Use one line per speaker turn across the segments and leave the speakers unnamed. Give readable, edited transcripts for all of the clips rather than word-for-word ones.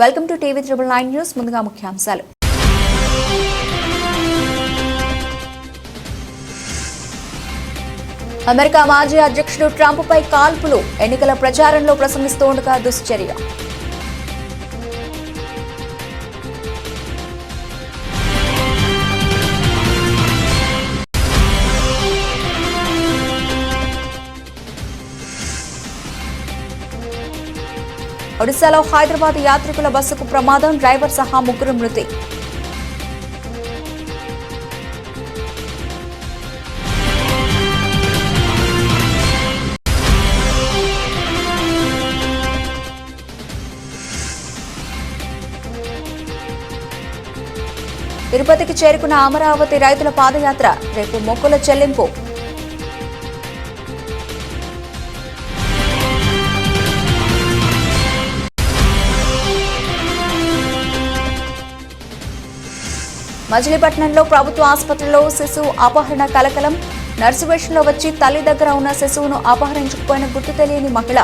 Welcome to TV 9 news. ముందుగా ముఖ్యాంశాలు. America మాజీ అధ్యక్షుడు ట్రంప్ పై కాల్పులు, ఎన్నికల ప్రచారంలో ప్రసంగిస్తుండగా దుశ్చర్య. ఒడిశాలో హైదరాబాద్ యాత్రికుల బస్సుకు ప్రమాదం, డ్రైవర్ సహా ముగ్గురు మృతి. తిరుపతికి చేరుకున్న అమరావతి రైతుల పాదయాత్ర, రేపు మొక్కుల చెల్లింపు. మచిలీపట్నంలో ప్రభుత్వ ఆసుపత్రిలో శిశువు అపహరణ కలకలం. నర్సు వేషంలో వచ్చి తల్లి దగ్గర ఉన్న శిశువును అపహరించుకుపోయిన గుర్తు తెలియని మహిళ.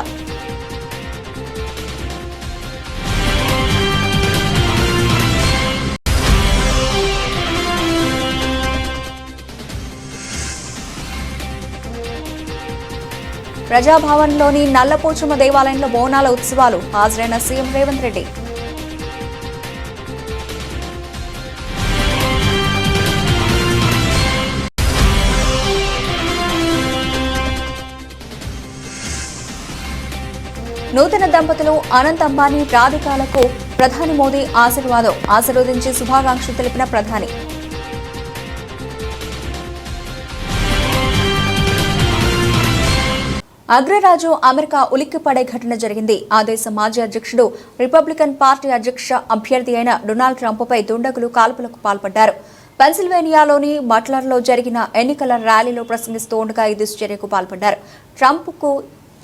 ప్రజాభవన్లోని నల్లపోచమ్మ దేవాలయంలో బోనాల ఉత్సవాలు, హాజరైన సీఎం రేవంత్ రెడ్డి. నూతన దంపతులు అనంత్ అంబానీ, రాధికాలకు ప్రధాని మోదీ ఆశీర్వదించి శుభాకాంక్షలు తెలిపిన ప్రధాని. అగ్రరాజు అమెరికా ఉలిక్కిపడే ఘటన జరిగింది. ఆ దేశ మాజీ అధ్యక్షుడు, రిపబ్లికన్ పార్టీ అధ్యక్ష అభ్యర్థి అయిన డొనాల్డ్ ట్రంప్పై దుండగులు కాల్పులకు పాల్పడ్డారు. పెన్సిల్వేనియాలోని బట్లర్లో జరిగిన ఎన్నికల ర్యాలీలో ప్రసంగిస్తూ ఉండగా ఈ దుశ్చర్యకు పాల్పడ్డారు. ట్రంప్కు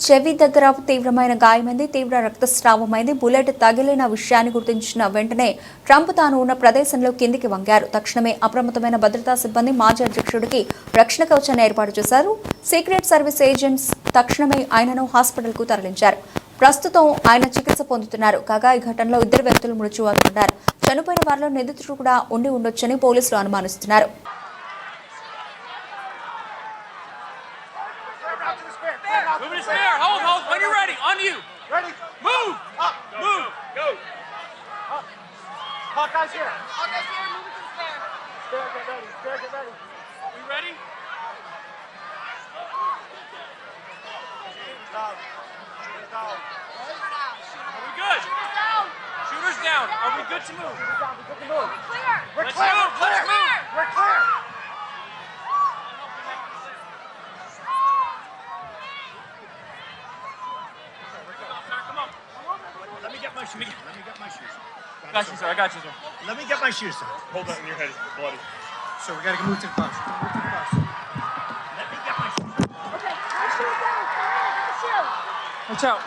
చెవి దగ్గర తీవ్రమైన గాయమైంది, తీవ్ర రక్తస్రావమైంది. బుల్లెట్ తగిలిన విషయాన్ని గుర్తించిన వెంటనే ట్రంప్ తాను ఉన్న ప్రదేశంలో కిందికి వంగారు. తక్షణమే అప్రమత్తమైన భద్రతా సిబ్బంది మాజీ అధ్యక్షుడికి రక్షణ కవచాన్ని ఏర్పాటు చేశారు. సీక్రెట్ సర్వీస్ ఏజెంట్స్ తక్షణమే ఆయనను హాస్పిటల్కు తరలించారు. ప్రస్తుతం ఆయన చికిత్స పొందుతున్నారు. కాగా ఈ ఘటనలో 2 వ్యక్తులు మృత్యువాతున్నారు. చనిపోయిన వారిలో నిందితుడు కూడా ఉండి ఉండొచ్చని పోలీసులు అనుమానిస్తున్నారు.
Hawkeye's here. Hawkeye's here. Move it to the spare. Spare, get ready. Spare, get ready. We ready? Shooters down. Shooters down. Are we good? Shooters down. Shooters down. Are we good to move? Shooters down. We're good to move. We're clear. We're clear. Let's move. Let's move. We're clear. Come on. Let me get my shoes. Let me get my shoes. I got you, sir. I got you, sir. Let me get my shoes, sir. Hold that in your head. It's bloody. Sir, we gotta move to the bus. Move to the bus. Let me get my shoes. Okay, my shoes down. My shoes. Watch out.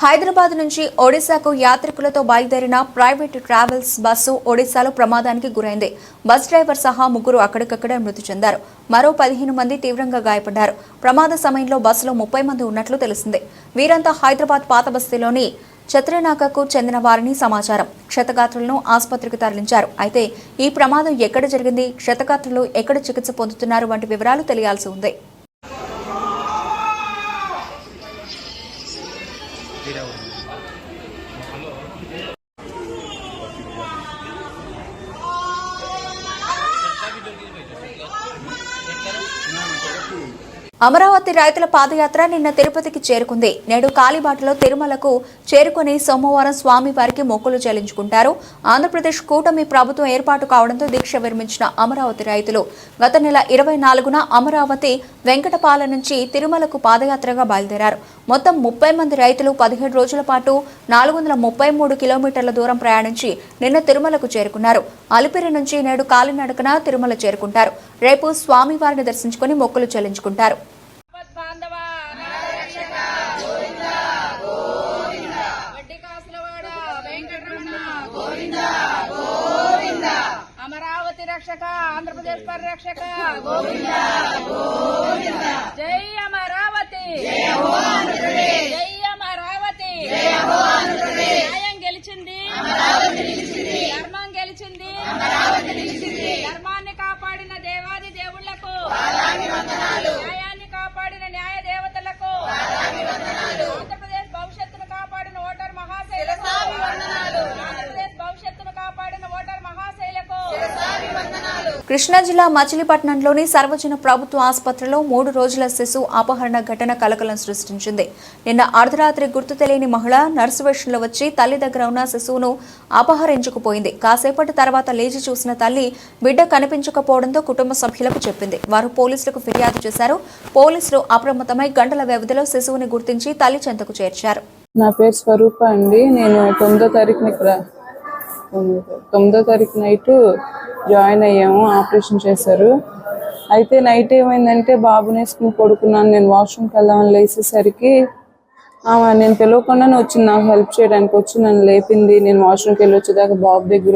Hyderabad నుంచి ఒడిశాకు యాత్రికులతో బయలుదేరిన private travels bus ఒడిశాలో ప్రమాదానికి గురైంది. Bus driver సహా ముగ్గురు అక్కడికక్కడే మృతి చెందారు. మరో 15 మంది తీవ్రంగా గాయపడ్డారు. ప్రమాద సమయంలో బస్సులో 30 మంది ఉన్నట్లు తెలిసింది. వీరంతా హైదరాబాద్ పాత బస్తీలోని ఛత్రనాకకు చెందిన వారిని సమాచారం. క్షతగాత్రులను ఆసుపత్రికి తరలించారు. అయితే ఈ ప్రమాదం ఎక్కడ జరిగింది, క్షతగాత్రులు ఎక్కడ చికిత్స పొందుతున్నారు వంటి వివరాలు తెలియాల్సి ఉంది. అమరావతి రైతుల పాదయాత్ర నిన్న తిరుపతికి చేరుకుంది. నేడు కాలిబాటలో తిరుమలకు చేరుకుని సోమవారం స్వామివారికి మొక్కులు చెల్లించుకుంటారు. ఆంధ్రప్రదేశ్ కూటమి ప్రభుత్వం ఏర్పాటు కావడంతో దీక్ష విరమించిన అమరావతి రైతులు గత నెల 24న అమరావతి వెంకటపాల నుంచి తిరుమలకు పాదయాత్రగా బయలుదేరారు. మొత్తం 30 మంది రైతులు 17 రోజుల పాటు 433 కిలోమీటర్ల దూరం ప్రయాణించి నిన్న తిరుమలకు చేరుకున్నారు. అలిపిరి నుంచి నేడు కాలినడకన తిరుమల చేరుకుంటారు. రేపు స్వామివారిని దర్శించుకుని మొక్కులు చెల్లించుకుంటారు.
అమరావతి రక్షక, ఆంధ్రప్రదేశ్ పరిరక్షక, గోవిందా గోవిందా. జై అమరావతి, జై అమరావతి. న్యాయం గెలిచింది, ధర్మం గెలిచింది, ధర్మాన్ని కాపాడిన దేవాది దేవుళ్లకు, న్యాయాన్ని కాపాడిన న్యాయ దేవతలకు, ఆంధ్రప్రదేశ్ భవిష్యత్తును కాపాడిన ఓటర్ మహాశైలకు, ఆంధ్రప్రదేశ్ భవిష్యత్తును కాపాడిన ఓటర్ మహాశైలకు.
కృష్ణా జిల్లా మచిలీపట్నంలోని సర్వజన ప్రభుత్వ ఆసుపత్రిలో 3 రోజుల శిశువు అపహరణ ఘటన కలకలం సృష్టించింది. నిన్న అర్ధరాత్రి గుర్తు తెలియని మహిళ నర్సు వేషంలో వచ్చి తల్లి దగ్గర ఉన్న శిశువును అపహరించుకుపోయింది. కాసేపటి తర్వాత లేచి చూసిన తల్లి బిడ్డ కనిపించకపోవడంతో కుటుంబ సభ్యులకు చెప్పింది. వారు పోలీసులకు ఫిర్యాదు చేశారు. పోలీసులు అప్రమత్తమై గంటల వ్యవధిలో శిశువుని గుర్తించి తల్లి చెంతకు చేర్చారు.
నా పేరు స్వరూప అండి. నేను 9వ తారీఖున ఇక్కడ 9వ తారీఖు నైట్ జాయిన్ అయ్యాము. ఆపరేషన్ చేశారు. అయితే నైట్ ఏమైందంటే బాబుని వేసుకుని పడుకున్నాను. నేను వాష్రూమ్కి వెళ్దామని లేచేసరికి నేను పిలవకుండానే వచ్చింది. నాకు హెల్ప్ చేయడానికి వచ్చి నన్ను లేపింది. నేను వాష్రూమ్కి వెళ్ళి వచ్చేదాకా బాబు దగ్గర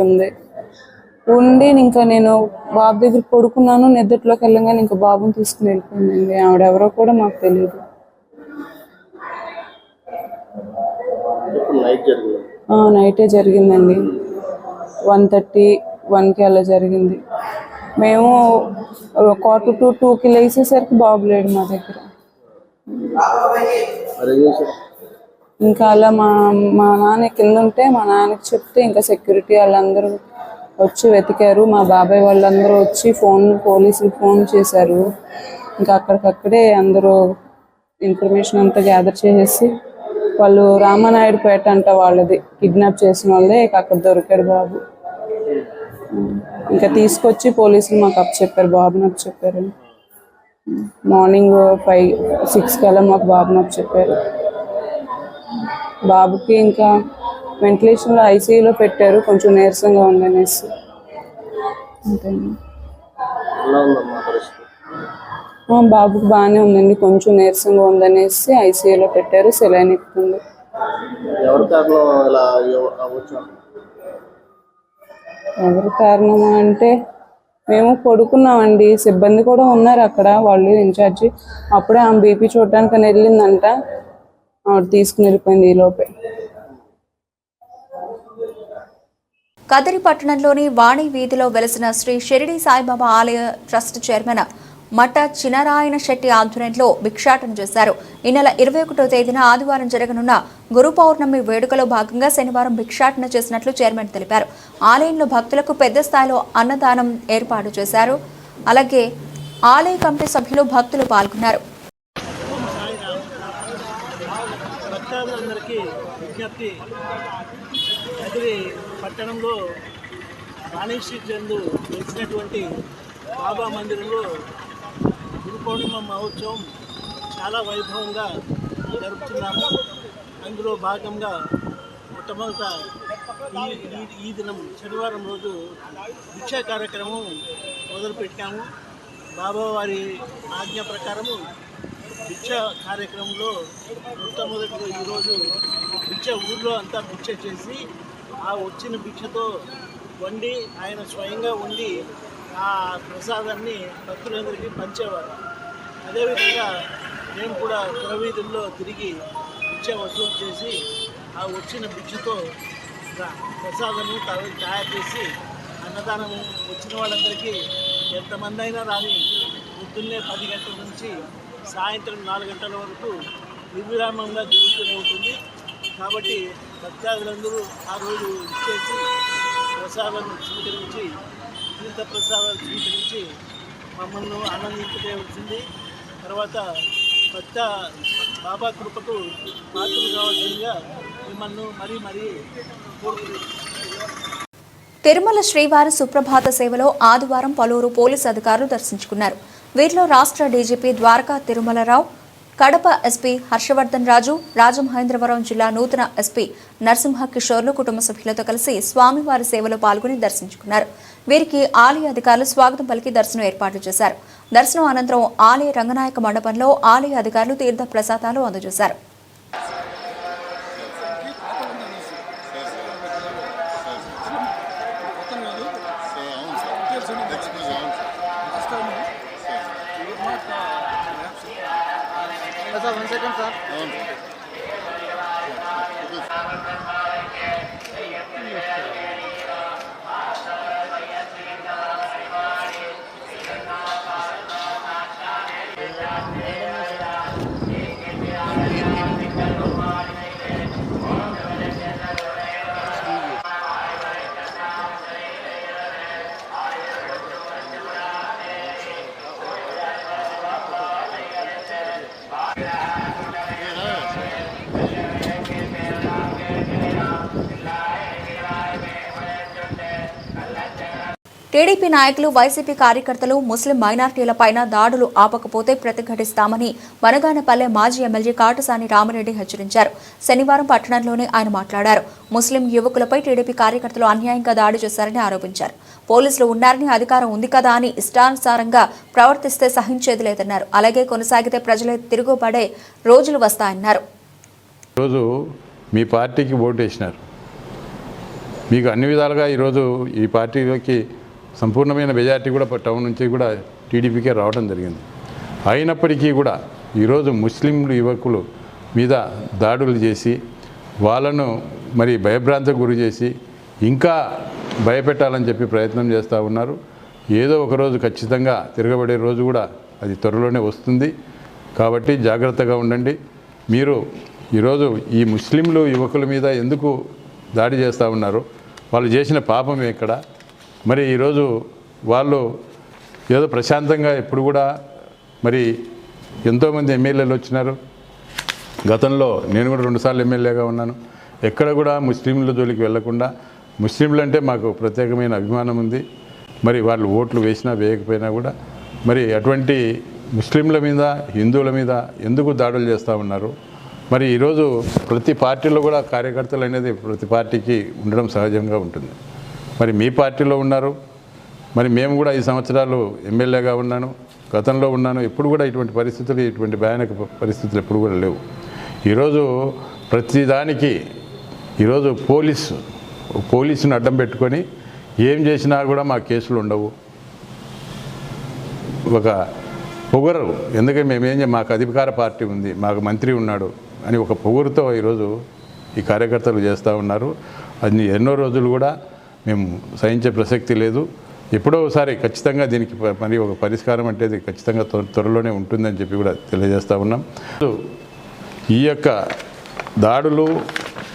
ఉండి ఇంకా నేను బాబు దగ్గర పడుకున్నాను. నిద్రలోకి వెళ్ళగానే ఇంకా బాబుని తీసుకుని వెళ్ళిపోయిందండి. ఆవిడెవరో కూడా మాకు తెలియదు. నైటే జరిగిందండి. 1:30-1కి అలా జరిగింది. మేము 1:45-2కి లేచేసరికి బాబు లేడు మా దగ్గర. ఇంకా అలా మా నాన్న కింద ఉంటే మా నాన్నకి చెప్తే ఇంకా సెక్యూరిటీ వాళ్ళందరూ వచ్చి వెతికారు. మా బాబాయ్ వాళ్ళందరూ వచ్చి పోలీసులు ఫోన్ చేశారు. ఇంకా అక్కడికక్కడే అందరూ ఇన్ఫర్మేషన్ అంతా గ్యాదర్ చేసేసి వాళ్ళు రామానాయుడుపేట అంట వాళ్ళది కిడ్నాప్ చేసిన వాళ్ళే అక్కడ దొరికాడు బాబు. ఇంకా తీసుకొచ్చి పోలీసులు మాకు అప్పచెప్పారు, బాబుని అప్పచెప్పారు. మార్నింగ్ 5-6 కల్లా మాకు బాబుని అప్పచెప్పారు. బాబుకి ఇంకా వెంటిలేషన్లో ఐసీయూలో పెట్టారు. కొంచెం నీరసంగా ఉందనేసి. అంతేండి. బాబుకి బాగానే ఉందండి. కొంచెం నీరసంగా ఉందనేసి ఐసీయూలో పెట్టారు. సెలైన్ ఎక్కుతుంది. ఎవరు కారణమా అంటే మేము పడుకున్నామండి. సిబ్బంది కూడా ఉన్నారు అక్కడ, వాళ్ళు ఇన్ఛార్జి. అప్పుడే ఆమె బీపీ చూడటానికి అని వెళ్ళిందంట. ఆవిడ తీసుకుని వెళ్ళిపోయింది ఈలోపే.
కదిరి పట్టణంలోని వాణి వీధిలో వెలసిన శ్రీ షిరిడి సాయిబాబా ఆలయ ట్రస్ట్ చైర్మన్ మఠ చినరాయణ శెట్టి ఆధ్వర్యంలో భిక్షాటన చేశారు. ఈ నెల 21వ తేదీన ఆదివారం జరగనున్న గురు పౌర్ణమి వేడుకలో భాగంగా శనివారం భిక్షాటన చేసినట్లు చైర్మన్ తెలిపారు. ఆలయంలో భక్తులకు పెద్ద స్థాయిలో అన్నదానం ఏర్పాటు చేశారు. అలాగే ఆలయ కమిటీ సభ్యులు, భక్తులు పాల్గొన్నారు.
పట్టణంలో వాణి స్ట్రీట్ యందు వెలిసినటువంటి బాబా మందిరంలో గురు పౌర్ణిమ మహోత్సవం చాలా వైభవంగా జరుపుతున్నాము. అందులో భాగంగా మొట్టమొదట ఈ దినం శనివారం రోజు భిక్షా కార్యక్రమం మొదలుపెట్టాము. బాబా వారి ఆజ్ఞ ప్రకారము భిక్ష కార్యక్రమంలో మొట్టమొదటిగా ఈరోజు భిక్ష ఊర్లో అంతా భిక్ష చేసి ఆ వచ్చిన భిక్షతో వండి ఆయన స్వయంగా వండి ఆ ప్రసాదాన్ని భక్తులందరికీ పంచేవారు. అదేవిధంగా మేము కూడా పురవీధుల్లో తిరిగి భిక్ష వసూలు చేసి ఆ వచ్చిన భిక్షతో ప్రసాదము తయారు చేసి అన్నదానం వచ్చిన వాళ్ళందరికీ ఎంతమంది అయినా రాని పొద్దున్నే 10 గంటల నుంచి సాయంత్రం 4 గంటల వరకు నిర్విరామంగా జరుగుతూనే ఉంటుంది. కాబట్టి భక్తాదులందరూ ఆ రోజు ఇచ్చేసి ప్రసాదాలను స్వీకరించి తీర్థ ప్రసాదాలు స్వీకరించి మమ్మల్ని ఆనందించవలసింది తర్వాత కొత్త బాబా కృపకు పాత్రలు కావాల్సిందిగా మిమ్మల్ని మరీ కోరుకుంటున్నాను.
తిరుమల శ్రీవారి సుప్రభాత సేవలో ఆదివారం పలువురు పోలీసు అధికారులు దర్శించుకున్నారు. వీరిలో రాష్ట్ర డీజీపీ ద్వారకా తిరుమలరావు, కడప ఎస్పీ హర్షవర్ధన్ రాజు, రాజమహేంద్రవరం జిల్లా నూతన ఎస్పీ నరసింహ కిషోర్లు కుటుంబ సభ్యులతో కలిసి స్వామివారి సేవలో పాల్గొని దర్శించుకున్నారు. వీరికి ఆలయ అధికారులు స్వాగతం పలికి దర్శనం ఏర్పాట్లు చేశారు. దర్శనం అనంతరం ఆలయ రంగనాయక మండపంలో ఆలయ అధికారులు తీర్థ ప్రసాదాలు అందజేశారు. టీడీపీ నాయకులు, వైసీపీ కార్యకర్తలు ముస్లిం మైనార్టీలపైన దాడులు ఆపకపోతే ప్రతిఘటిస్తామని వనగానపల్లె మాజీ ఎమ్మెల్యే కాటసాని రామిరెడ్డి హెచ్చరించారు. శనివారం పట్టణంలోనే ఆయన మాట్లాడారు. ముస్లిం యువకులపై టీడీపీ కార్యకర్తలు అన్యాయంగా దాడి చేశారని ఆరోపించారు. పోలీసులు ఉన్నారని, అధికారం ఉంది కదా అని ఇష్టానుసారంగా ప్రవర్తిస్తే సహించేది లేదన్నారు. అలాగే కొనసాగితే ప్రజలే తిరుగుబడే రోజులు వస్తాయన్నారు.
ఈరోజు మీ పార్టీకి ఓటు వేసినారు. మీకు అన్ని విధాలుగా ఈరోజు ఈ పార్టీలోకి సంపూర్ణమైన మెజార్టీ కూడా టౌన్ నుంచి కూడా టీడీపీకే రావడం జరిగింది. అయినప్పటికీ కూడా ఈరోజు ముస్లింలు యువకులు మీద దాడులు చేసి వాళ్ళను మరి భయభ్రాంతికి గురి చేసి ఇంకా భయపెట్టాలని చెప్పి ప్రయత్నం చేస్తూ ఉన్నారు. ఏదో ఒకరోజు ఖచ్చితంగా తిరగబడే రోజు కూడా అది త్వరలోనే వస్తుంది. కాబట్టి జాగ్రత్తగా ఉండండి. మీరు ఈరోజు ఈ ముస్లింలు యువకుల మీద ఎందుకు దాడి చేస్తూ ఉన్నారు? వాళ్ళు చేసిన పాపం ఎక్కడ? మరి ఈరోజు వాళ్ళు ఏదో ప్రశాంతంగా ఎప్పుడు కూడా మరి ఎంతోమంది ఎమ్మెల్యేలు వచ్చినారు. గతంలో నేను కూడా 2 సార్లు ఎమ్మెల్యేగా ఉన్నాను. ఎక్కడ కూడా ముస్లింల జోలికి వెళ్లకుండా, ముస్లింలు అంటే మాకు ప్రత్యేకమైన అభిమానం ఉంది. మరి వాళ్ళు ఓట్లు వేసినా వేయకపోయినా కూడా మరి అటువంటి ముస్లింల మీద, హిందువుల మీద ఎందుకు దాడులు చేస్తూ ఉన్నారు? మరి ఈరోజు ప్రతి పార్టీలో కూడా కార్యకర్తలు అనేది ప్రతి పార్టీకి ఉండడం సహజంగా ఉంటుంది. మరి మీ పార్టీలో ఉన్నారు, మరి మేము కూడా 5 సంవత్సరాలు ఎమ్మెల్యేగా ఉన్నాను, గతంలో ఉన్నాను. ఎప్పుడు కూడా ఇటువంటి పరిస్థితులు, ఇటువంటి భయానక పరిస్థితులు ఎప్పుడు కూడా లేవు. ఈరోజు ప్రతిదానికి ఈరోజు పోలీసును అడ్డం పెట్టుకొని ఏం చేసినా కూడా మా కేసులు ఉండవు. ఒక పొగరు, ఎందుకంటే మాకు అధికార పార్టీ ఉంది, మాకు మంత్రి ఉన్నాడు అని ఒక పొగురుతో ఈరోజు ఈ కార్యకర్తలు చేస్తూ ఉన్నారు. అది ఎన్నో రోజులు కూడా మేము సహించే ప్రసక్తి లేదు. ఎప్పుడో ఒకసారి ఖచ్చితంగా దీనికి మరి ఒక పరిష్కారం అంటే ఖచ్చితంగా త్వరలోనే ఉంటుందని చెప్పి కూడా తెలియజేస్తూ ఉన్నాం. ఈ యొక్క దాడులు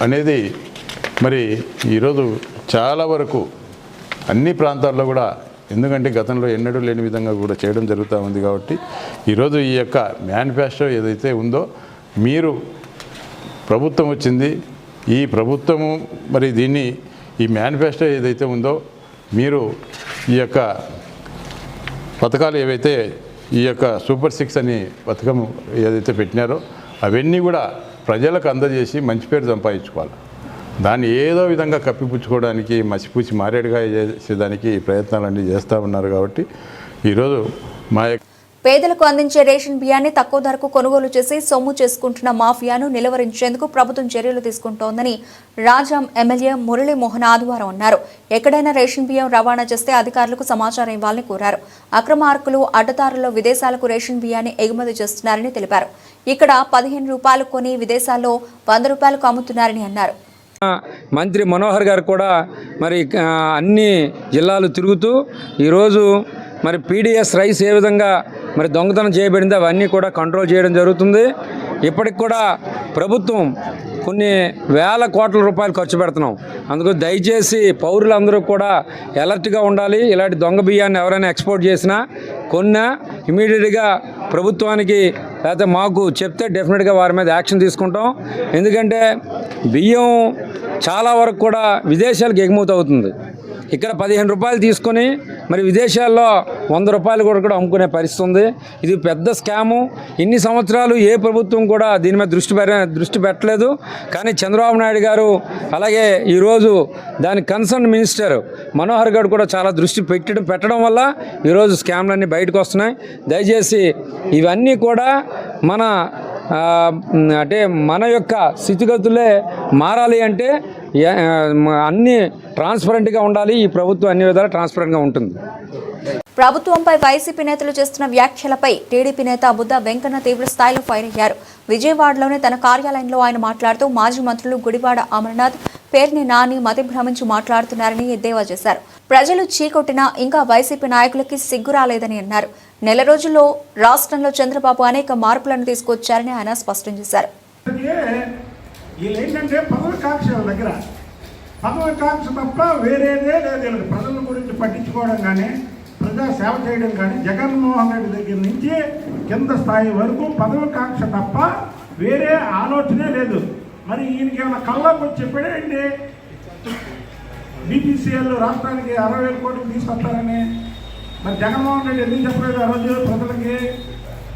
అనేది మరి ఈరోజు చాలా వరకు అన్ని ప్రాంతాల్లో కూడా, ఎందుకంటే గతంలో ఎన్నడూ లేని విధంగా కూడా చేయడం జరుగుతూ ఉంది. కాబట్టి ఈరోజు ఈ యొక్క మేనిఫెస్టో ఏదైతే ఉందో, మీరు ప్రభుత్వం వచ్చింది, ఈ ప్రభుత్వము మరి దీన్ని ఈ మేనిఫెస్టో ఏదైతే ఉందో మీరు ఈ యొక్క పథకాలు ఏవైతే ఈ యొక్క సూపర్ 6 అని పథకం ఏదైతే పెట్టినారో అవన్నీ కూడా ప్రజలకు అందజేసి మంచి పేరు సంపాదించుకోవాలి. దాన్ని ఏదో విధంగా కప్పిపుచ్చుకోవడానికి, మసిపూచి మారేడుగా చేసేదానికి ప్రయత్నాలన్నీ చేస్తూ ఉన్నారు. కాబట్టి ఈరోజు మా
పేదలకు అందించే రేషన్ బియ్యాన్ని తక్కువ ధరకు కొనుగోలు చేసి సొమ్ము చేసుకుంటున్న మాఫియాను నిలువరించేందుకు ప్రభుత్వం చర్యలు తీసుకుంటోందని రాజాం ఎమ్మెల్యే మురళీమోహన్ ఆదివారం అన్నారు. ఎక్కడైనా రేషన్ బియ్యం రవాణా చేస్తే అధికారులకు సమాచారం ఇవ్వాలని కోరారు. అక్రమార్కులు, అడ్డదారుల్లో విదేశాలకు రేషన్ బియ్యాన్ని ఎగుమతి చేస్తున్నారని తెలిపారు. ఇక్కడ 15 రూపాయలు కొని విదేశాల్లో 100 రూపాయలకు అమ్ముతున్నారని అన్నారు.
మంత్రి మనోహర్ గారు కూడా మరి అన్ని జిల్లాలు తిరుగుతూ ఈరోజు మరి పీడిఎస్ రైస్ ఏ విధంగా మరి దొంగతనం చేయబడింది అవన్నీ కూడా కంట్రోల్ చేయడం జరుగుతుంది. ఇప్పటికి కూడా ప్రభుత్వం కొన్ని వేల కోట్ల రూపాయలు ఖర్చు పెడుతున్నాం. అందుకు దయచేసి పౌరులందరూ కూడా అలర్ట్గా ఉండాలి. ఇలాంటి దొంగ బియ్యాన్ని ఎవరైనా ఎక్స్పోర్ట్ చేసినా కొన్నా ఇమీడియట్గా ప్రభుత్వానికి లేకపోతే మాకు చెప్తే డెఫినెట్గా వారి మీద యాక్షన్ తీసుకుంటాం. ఎందుకంటే బియ్యం చాలా వరకు కూడా విదేశాలకు ఎగుమతి అవుతుంది. ఇక్కడ 15 రూపాయలు తీసుకొని మరి విదేశాల్లో 100 రూపాయలు కూడా అమ్ముకునే పరిస్థితి ఉంది. ఇది పెద్ద స్కాము. ఇన్ని సంవత్సరాలు ఏ ప్రభుత్వం కూడా దీని మీద దృష్టి పెట్టలేదు. కానీ చంద్రబాబు నాయుడు గారు అలాగే ఈరోజు దాని కన్సర్న్ మినిస్టర్ మనోహర్ గారు కూడా చాలా దృష్టి పెట్టడం వల్ల ఈరోజు స్కామ్లన్నీ బయటకు వస్తున్నాయి. దయచేసి ఇవన్నీ కూడా అంటే మన యొక్క స్థితిగతులే మారాలి అంటే అన్నీ ట్రాన్స్పరెంట్గా ఉండాలి. ఈ ప్రభుత్వం అన్ని విధాలా ట్రాన్స్పరెంట్గా ఉంటుంది.
ప్రభుత్వంపై వైసీపీ నేతలు చేస్తున్న వ్యాఖ్యలపై టీడీపీ నేత బుద్ధ వెంకన్న తీవ్ర స్థాయిలో ఫైర్ అయ్యారు. విజయవాడలోని తన కార్యాలయంలో ఆయన మాట్లాడుతూ మాజీ మంత్రులు గుడివాడ అమర్నాథ్, పేర్ని నాని మతి భ్రమించి మాట్లాడుతున్నారని ఎద్దేవా చేశారు. ప్రజలు చీకొట్టినా ఇంకా వైసీపీ నాయకులకి సిగ్గు రాలేదని అన్నారు. నెల రోజుల్లో రాష్ట్రంలో చంద్రబాబు అనేక మార్పులను తీసుకొచ్చారని ఆయన స్పష్టం చేశారు.
పదవికాంక్ష తప్ప వేరేదే లేదు. ప్రజల గురించి పట్టించుకోవడం కానీ ప్రజా సేవ చేయడం కానీ జగన్మోహన్ రెడ్డి దగ్గర నుంచి కింద స్థాయి వరకు పదవికాంక్ష తప్ప వేరే ఆలోచనే లేదు. మరి ఈయనకి ఏమైనా కళ్ళకు వచ్చి చెప్పాడండి బీపీసీఎల్ రాష్ట్రానికి 60,000 కోట్లు తీసుకొస్తారని. మరి జగన్మోహన్ రెడ్డి ఎందుకు చెప్పలేదు ఆ రోజు ప్రజలకి?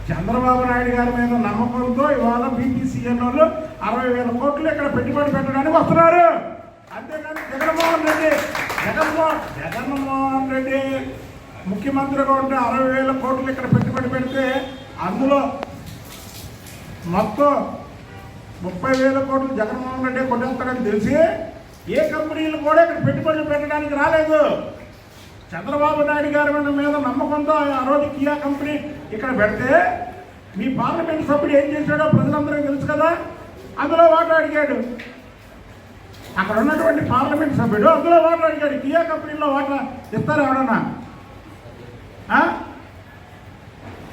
చంద్రబాబు నాయుడు గారి మీద నమ్మకంతో ఇవాళ బీపీసీఎల్ వాళ్ళు 60,000 కోట్లు ఇక్కడ పెట్టుబడి పెట్టడానికి వస్తున్నారు. అంతేకాని జగన్మోహన్ రెడ్డి ముఖ్యమంత్రిగా ఉంటే 60,000 కోట్లు ఇక్కడ పెట్టుబడి పెడితే అందులో మొత్తం 30,000 కోట్లు జగన్మోహన్ రెడ్డి కొట్టేస్తాడని తెలిసి ఏ కంపెనీలు కూడా ఇక్కడ పెట్టుబడులు పెట్టడానికి రాలేదు. చంద్రబాబు నాయుడు గారి మీద నమ్మకంతో ఆ రోజు కియా కంపెనీ ఇక్కడ పెడితే మీ పార్లమెంట్ సభ్యుడు ఏం చేశాడో ప్రజలందరికీ తెలుసు కదా. అందులో వాటా అడిగాడు. అక్కడ ఉన్నటువంటి పార్లమెంట్ సభ్యుడు అందులో వాటా అడిగాడు. కియా కంపెనీలో వాటా ఇస్తారు ఎవడన్నా?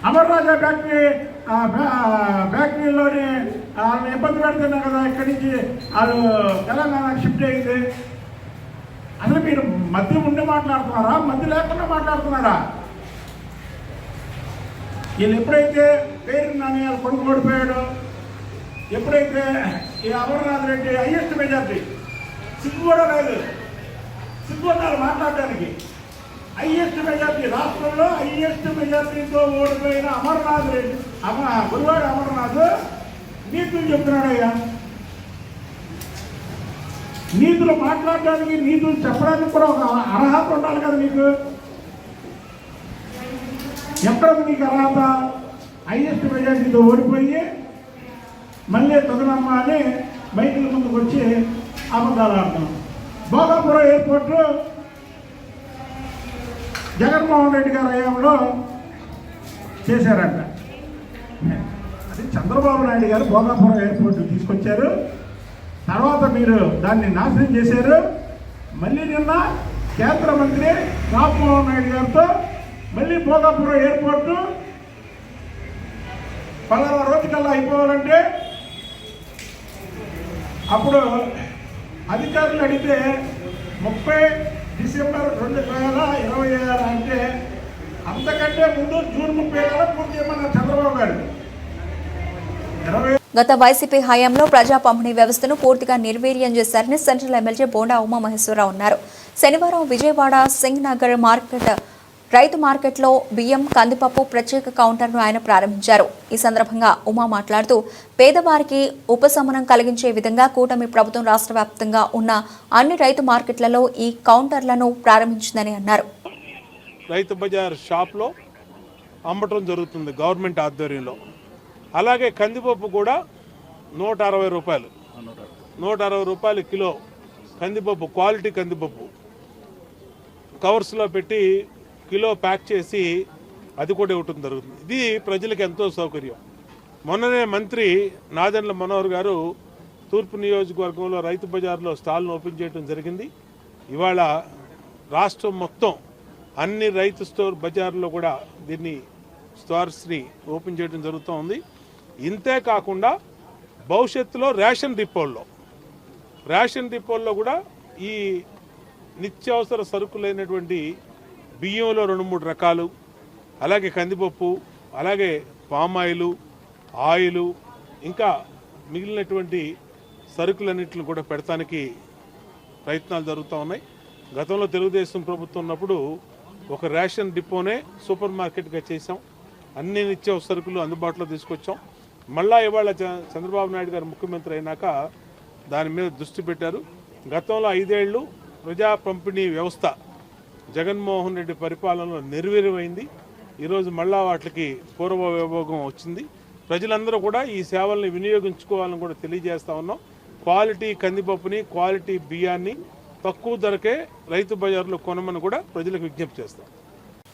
అమర్ రాజా ఫ్యాక్టరీలోని వాళ్ళని ఇబ్బంది పెడుతున్నా కదా, ఇక్కడి నుంచి వాళ్ళు తెలంగాణకు షిఫ్ట్ అయింది. అసలు మీరు మధ్య ఉండి మాట్లాడుతున్నారా, మధ్య లేకుండా మాట్లాడుతున్నారా? వీళ్ళు ఎప్పుడైతే పేరు నాని వాళ్ళ కొడుకు ఓడిపోయాడో, ఎప్పుడైతే ఈ అమర్నాథ్ రెడ్డి హైయెస్ట్ మెజార్టీ, సిగ్గు కూడా లేదు, సిగ్గు ఉన్నారు మాట్లాడడానికి. హైయెస్ట్ మెజార్టీ, రాష్ట్రంలో హైయెస్ట్ మెజార్టీతో ఓడిపోయిన అమర్నాథ్ రెడ్డి, గురువాడ అమర్నాథ్ నీతులు చెప్తున్నాడయ్యా. నీతులు మాట్లాడడానికి, నీతులు చెప్పడానికి కూడా ఒక అర్హత ఉండాలి కదా నీకు. ఎక్కడ నీకు అర్హత? హైయెస్ట్ మెజార్టీతో ఓడిపోయి మళ్ళీ తొగనమ్మ అని మైకుల ముందుకు వచ్చి అబద్ధాలు ఆడతాం. భోగాపురం ఎయిర్పోర్టు జగన్మోహన్ రెడ్డి గారి హయాంలో చేశారంట. అది చంద్రబాబు నాయుడు గారు భోగాపురం ఎయిర్పోర్టు తీసుకొచ్చారు. తర్వాత మీరు దాన్ని నాశనం చేశారు. మళ్ళీ నిన్న కేంద్ర మంత్రి రామ్మోహన్ నాయుడు గారితో మళ్ళీ భోగాపురం ఎయిర్పోర్టు పలానా రోజుకల్లా అయిపోవాలంటే అప్పుడు అధికారులు అడిగితే 30 డిసెంబర్ 2026 అంటే అంతకంటే ముందు జూన్ 30 పూర్తి చేయమన్నారు చంద్రబాబు గారు.
గత వైసీపీ హయాంలో ప్రజా పంపిణీ వ్యవస్థను పూర్తిగా నిర్వీర్యం చేశారని సెంట్రల్ ఎమ్మెల్యే బోండా ఉమామహేశ్వరరావు అన్నారు. శనివారం విజయవాడ సింగ్ నగర్ రైతు మార్కెట్లో బియ్యం, కందిపప్పు ప్రత్యేక కౌంటర్ను ఆయన ప్రారంభించారు. ఈ సందర్భంగా ఉమా మాట్లాడుతూ పేదవారికి ఉపశమనం కలిగించే విధంగా కూటమి ప్రభుత్వం రాష్ట్ర వ్యాప్తంగా ఉన్న అన్ని రైతు మార్కెట్లలో ఈ కౌంటర్లను ప్రారంభించిందని అన్నారు.
రైతు బజార్ షాప్లో అమ్మటం జరుగుతుంది గవర్నమెంట్ ఆధ్వర్యంలో. అలాగే కందిపప్పు కూడా 160 రూపాయలు, 160 రూపాయలు కిలో కందిపప్పు, క్వాలిటీ కందిపప్పు కవర్స్లో పెట్టి కిలో ప్యాక్ చేసి అది కూడా ఇవ్వటం జరుగుతుంది. ఇది ప్రజలకు ఎంతో సౌకర్యం. మొన్ననే మంత్రి నాదెండ్ల మనోహర్ గారు తూర్పు నియోజకవర్గంలో రైతు బజార్లో స్టాల్ను ఓపెన్ చేయడం జరిగింది. ఇవాళ రాష్ట్రం మొత్తం అన్ని రైతు స్టోర్ బజార్లో కూడా దీన్ని స్టోర్స్ని ఓపెన్ చేయడం జరుగుతూ ఉంది. ఇంతే కాకుండా భవిష్యత్తులో రేషన్ డిపోల్లో కూడా ఈ నిత్యావసర సరుకులైనటువంటి బియ్యంలో 2-3 రకాలు, అలాగే కందిపప్పు, అలాగే పామాయిలు, ఆయిలు, ఇంకా మిగిలినటువంటి సరుకులన్నింటిని కూడా పెడతానికి ప్రయత్నాలు జరుగుతూ ఉన్నాయి. గతంలో తెలుగుదేశం ప్రభుత్వం ఉన్నప్పుడు ఒక రేషన్ డిపోనే సూపర్ మార్కెట్గా చేసాం. అన్ని నిత్యావసర సరుకులు అందుబాటులో తీసుకొచ్చాం. మళ్ళా ఇవాళ చంద్రబాబు నాయుడు గారు ముఖ్యమంత్రి అయినాక దాని మీద దృష్టి పెట్టారు. గతంలో 5 ఏళ్ళు ప్రజా పంపిణీ వ్యవస్థ జగన్మోహన్ రెడ్డి పరిపాలనలో నిర్వీర్యమైంది. ఈరోజు మళ్ళా వాటికి పూర్వ వైభోగం వచ్చింది. ప్రజలందరూ కూడా ఈ సేవల్ని వినియోగించుకోవాలని కూడా తెలియజేస్తా ఉన్నాం. క్వాలిటీ కందిపప్పుని, క్వాలిటీ బియ్యాన్ని తక్కువ ధరకే రైతు బజార్లో కొనమని కూడా ప్రజలకు విజ్ఞప్తి చేస్తాం.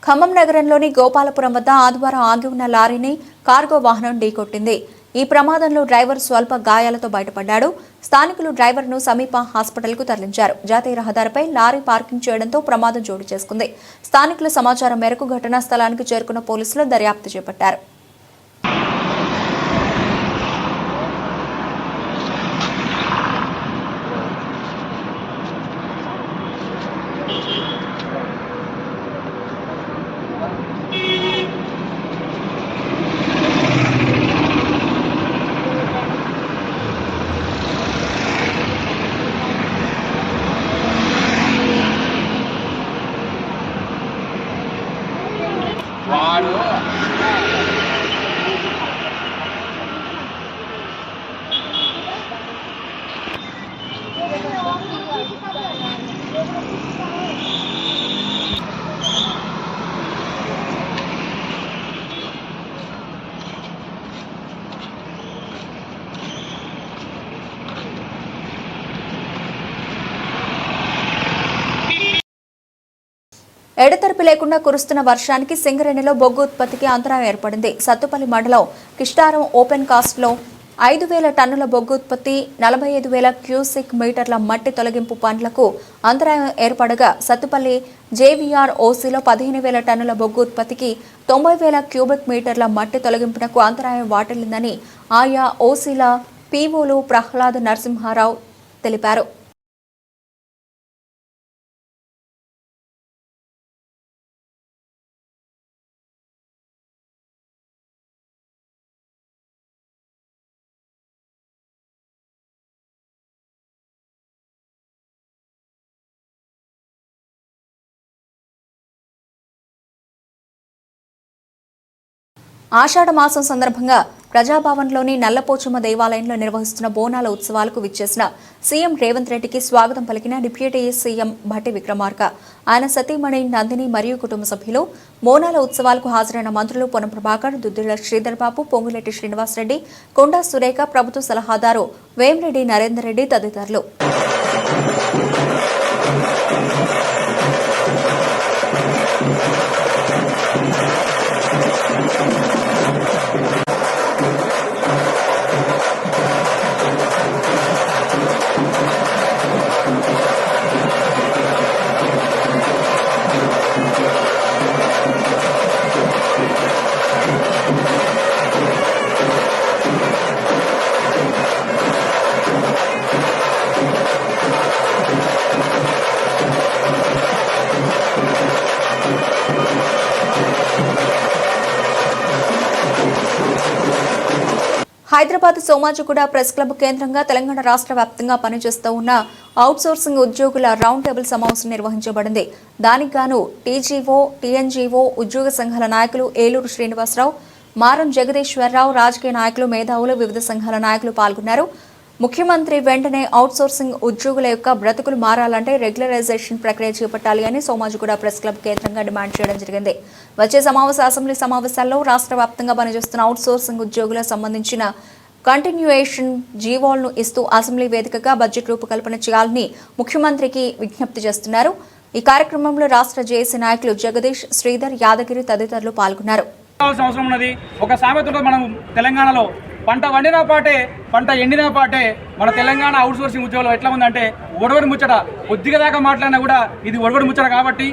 ఖమ్మం నగరంలోని గోపాలపురం వద్ద ఆదివారం ఆగి ఉన్న లారీని కార్గో వాహనం ఢీకొట్టింది. ఈ ప్రమాదంలో డ్రైవర్ స్వల్ప గాయాలతో బయటపడ్డాడు. స్థానికులు డ్రైవర్ను సమీప హాస్పిటల్కు తరలించారు. జాతీయ రహదారిపై లారీ పార్కింగ్ చేయడంతో ప్రమాదం చోటు చేసుకుంది. స్థానికుల సమాచారం మేరకు ఘటనా స్థలానికి చేరుకున్న పోలీసులు దర్యాప్తు చేపట్టారు. ఎడతెరిపి లేకుండా కురుస్తున్న వర్షానికి సింగరేణిలో బొగ్గు ఉత్పత్తికి అంతరాయం ఏర్పడింది. సత్తుపల్లి మండలం కిష్టారం ఓపెన్ కాస్ట్లో 5,000 టన్నుల బొగ్గు ఉత్పత్తి, 45,000 క్యూసెక్ మీటర్ల మట్టి తొలగింపు పనులకు అంతరాయం ఏర్పడగా సత్తుపల్లి జేవీఆర్ ఓసీలో 15,000 టన్నుల బొగ్గు ఉత్పత్తికి 90,000 క్యూబిక్ మీటర్ల మట్టి తొలగింపునకు అంతరాయం వాటిల్లిందని ఆయా ఓసీల పీఓలు ప్రహ్లాద్ నరసింహారావు తెలిపారు. ఆషాఢ మాసం సందర్భంగా ప్రజాభవన్లోని నల్లపోచమ్మ దేవాలయంలో నిర్వహిస్తున్న బోనాల ఉత్సవాలకు విచ్చేసిన సీఎం రేవంత్ రెడ్డికి స్వాగతం పలికిన డిప్యూటీ సీఎం భట్టి విక్రమార్క, ఆయన సతీమణి నందిని మరియు కుటుంబ సభ్యులు. బోనాల ఉత్సవాలకు హాజరైన మంత్రులు పొన్నం ప్రభాకర్, దుద్దిళ్ల శ్రీధర్ బాబు, పొంగులేటి శ్రీనివాసరెడ్డి, కొండా సురేఖ, ప్రభుత్వ సలహాదారు వేమిరెడ్డి నరేందర్ రెడ్డి తదితరులు. హైదరాబాద్ సోమాజిగూడ ప్రెస్ క్లబ్ కేంద్రంగా తెలంగాణ రాష్ట్ర వ్యాప్తంగా పనిచేస్తూ ఉన్న అవుట్సోర్సింగ్ ఉద్యోగుల రౌండ్ టేబుల్ సమావేశం నిర్వహించబడింది. దానికి గాను టీజీఓ, టీఎన్జీఓ ఉద్యోగ సంఘాల నాయకులు ఏలూరు శ్రీనివాసరావు, మారం జగదీశ్వరరావు, రాజకీయ నాయకులు, మేధావులు, వివిధ సంఘాల నాయకులు పాల్గొన్నారు. ముఖ్యమంత్రి వెంటనే అవుట్సోర్సింగ్ ఉద్యోగుల యొక్క బ్రతుకులు మారాలంటే రెగ్యులరైజేషన్ ప్రక్రియ చేపట్టాలి అని సోమాజిగూడ ప్రెస్ క్లబ్ కేంద్రంగా డిమాండ్ చేయడం జరిగింది. వచ్చే అసెంబ్లీ సమావేశాల్లో రాష్ట్ర వ్యాప్తంగా పనిచేస్తున్న అవుట్సోర్సింగ్ ఉద్యోగుల సంబంధించిన కంటిన్యూయేషన్ జీవోలను ఇస్తూ అసెంబ్లీ వేదికగా బడ్జెట్ రూపకల్పన చేయాలని ముఖ్యమంత్రికి విజ్ఞప్తి చేస్తున్నారు. ఈ కార్యక్రమంలో రాష్ట్ర జేఏసీ నాయకులు జగదీష్, శ్రీధర్, యాదగిరి తదితరులు పాల్గొన్నారు.
ఒక సామెత మనం తెలంగాణలో పంట వండిన పాటే, పంట ఎండిన పాటే. మన తెలంగాణ అవుట్సోర్సింగ్ ఉద్యోగులు ఎట్లా ఉందంటే ఒడవడి ముచ్చట. కొద్దిగా దాకా మాట్లాడినా కూడా ఇది ఒడవడి ముచ్చట. కాబట్టి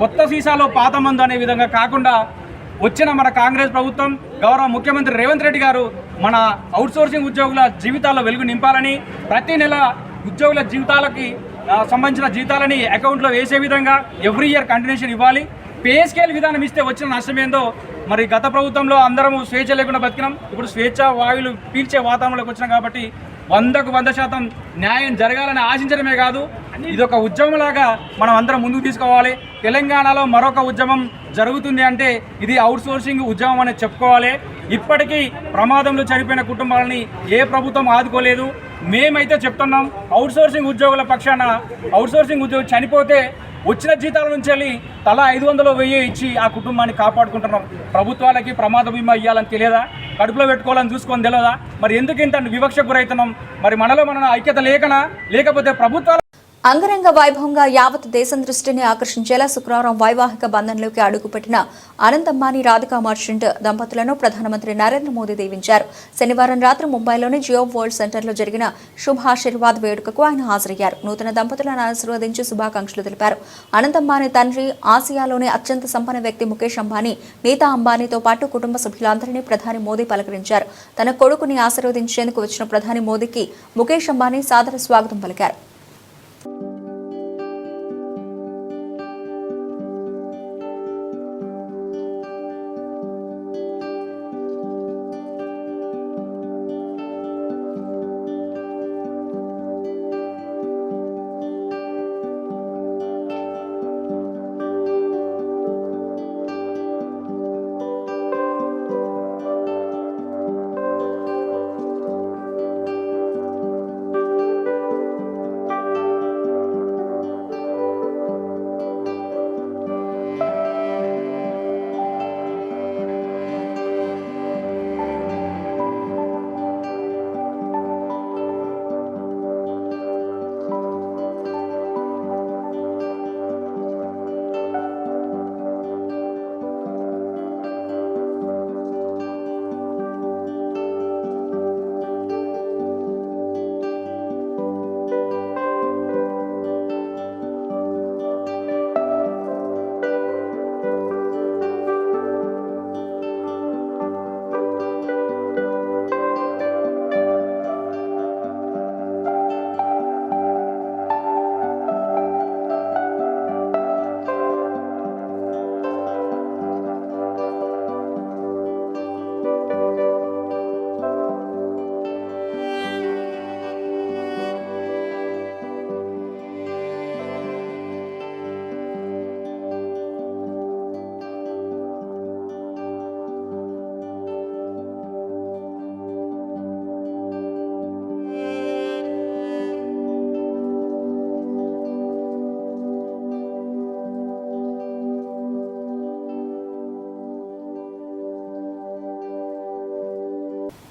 కొత్త సీసాలో పాత మందు అనే విధంగా కాకుండా వచ్చిన మన కాంగ్రెస్ ప్రభుత్వం, గౌరవ ముఖ్యమంత్రి రేవంత్ రెడ్డి గారు మన అవుట్సోర్సింగ్ ఉద్యోగుల జీవితాల్లో వెలుగు నింపాలని, ప్రతి నెల ఉద్యోగుల జీవితాలకి సంబంధించిన జీతాలని అకౌంట్లో వేసే విధంగా ఎవ్రీ ఇయర్ కంటిన్యూషన్ ఇవ్వాలి. పే స్కేల్ విధానం ఇస్తే వచ్చిన నష్టం ఏందో మరి గత ప్రభుత్వంలో అందరము స్వేచ్ఛ లేకుండా బతికినాం. ఇప్పుడు స్వేచ్ఛ వాయువులు పీల్చే వాతావరణంలోకి వచ్చినాం కాబట్టి 100% న్యాయం జరగాలని ఆశించడమే కాదు, ఇది ఒక ఉద్యమంలాగా మనం అందరం ముందుకు తీసుకోవాలి. తెలంగాణలో మరొక ఉద్యమం జరుగుతుంది అంటే ఇది అవుట్సోర్సింగ్ ఉద్యమం అని చెప్పుకోవాలి. ఇప్పటికీ ప్రమాదంలో చనిపోయిన కుటుంబాలని ఏ ప్రభుత్వం ఆదుకోలేదు. మేమైతే చెప్తున్నాం, అవుట్సోర్సింగ్ ఉద్యోగుల పక్షాన అవుట్సోర్సింగ్ ఉద్యోగి చనిపోతే వచ్చిన జీతాల నుంచి వెళ్ళి తలా 500 1000 ఇచ్చి ఆ కుటుంబాన్ని కాపాడుకుంటున్నాం. ప్రభుత్వాలకి ప్రమాద బీమా ఇవ్వాలని తెలియదా? కడుపులో పెట్టుకోవాలని చూసుకొని తెలియదా? మరి ఎందుకు ఇంత వివక్షకు గురవుతున్నాం? మరి మనలో మన ఐక్యత లేకనా, లేకపోతే ప్రభుత్వాల
అంగరంగ వైభవంగా యావత్ దేశం దృష్టిని ఆకర్షించేలా శుక్రవారం వైవాహిక బంధంలోకి అడుగుపెట్టిన అనంత్ అంబానీ రాధికా మర్చెంట్ దంపతులను ప్రధానమంత్రి నరేంద్ర మోదీ దీవించారు. శనివారం రాత్రి ముంబైలోని జియో వరల్డ్ సెంటర్లో జరిగిన శుభాశీర్వాద్ వేడుకకు ఆయన హాజరయ్యారు. నూతన దంపతులను ఆశీర్వదించి శుభాకాంక్షలు తెలిపారు. అనంత్ అంబానీ తండ్రి, ఆసియాలోనే అత్యంత సంపన్న వ్యక్తి ముఖేష్ అంబానీ, నీతా అంబానీతో పాటు కుటుంబ సభ్యులందరినీ ప్రధాని మోదీ పలకరించారు. తన కొడుకుని ఆశీర్వదించేందుకు వచ్చిన ప్రధాని మోదీకి ముఖేష్ అంబానీ సాదర స్వాగతం పలికారు.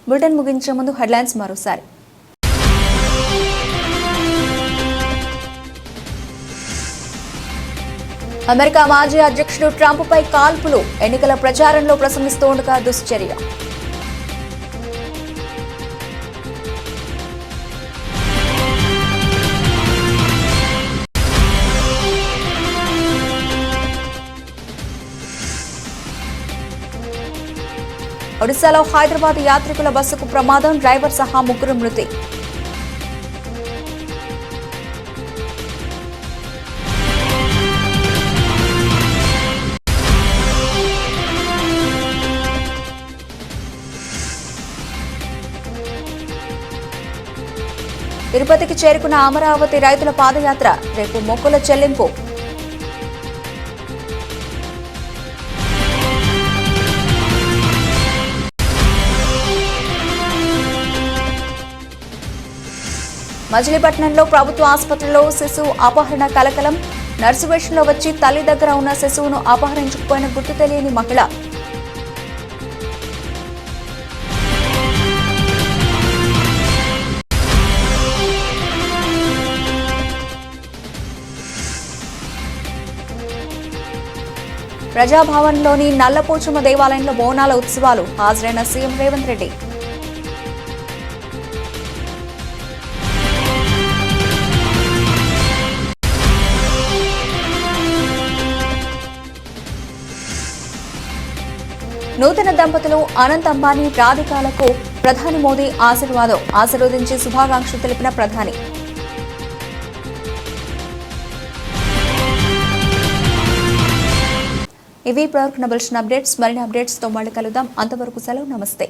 బులెటిన్ ముగించే ముందు హెడ్లైన్స్ మరోసారి. అమెరికా మాజీ అధ్యక్షుడు ట్రంప్పై కాల్పులు, ఎన్నికల ప్రచారంలో ప్రసంగిస్తుండగా దుశ్చర్య. ఒడిశాలో హైదరాబాద్ యాత్రికుల బస్సుకు ప్రమాదం, డ్రైవర్ సహా 3 మృతి. తిరుపతికి చేరుకున్న అమరావతి రైతుల పాదయాత్ర, రేపు మొక్కుల చెల్లింపు. మచిలీపట్నంలో ప్రభుత్వ ఆసుపత్రిలో శిశువు అపహరణ కలకలం, నర్సు వేషంలో వచ్చి తల్లి దగ్గర ఉన్న శిశువును అపహరించుకుపోయిన గుర్తు తెలియని మహిళ. ప్రజాభవన్లోని నల్లపోచమ్మ దేవాలయంలో బోనాల ఉత్సవాలు, హాజరైన సీఎం రేవంత్ రెడ్డి. నూతన దంపతులు అనంత్ అంబానీ రాధికాలకు ప్రధాని మోదీ ఆశీర్వదించి శుభాకాంక్షలు తెలిపిన ప్రధాని. ఇవి ప్రవర్తన బులెటిన్ అప్డేట్స్. మరిన్ని అప్డేట్స్తో మళ్ళీ కలుద్దాం. అంతవరకు సెలవు. నమస్తే.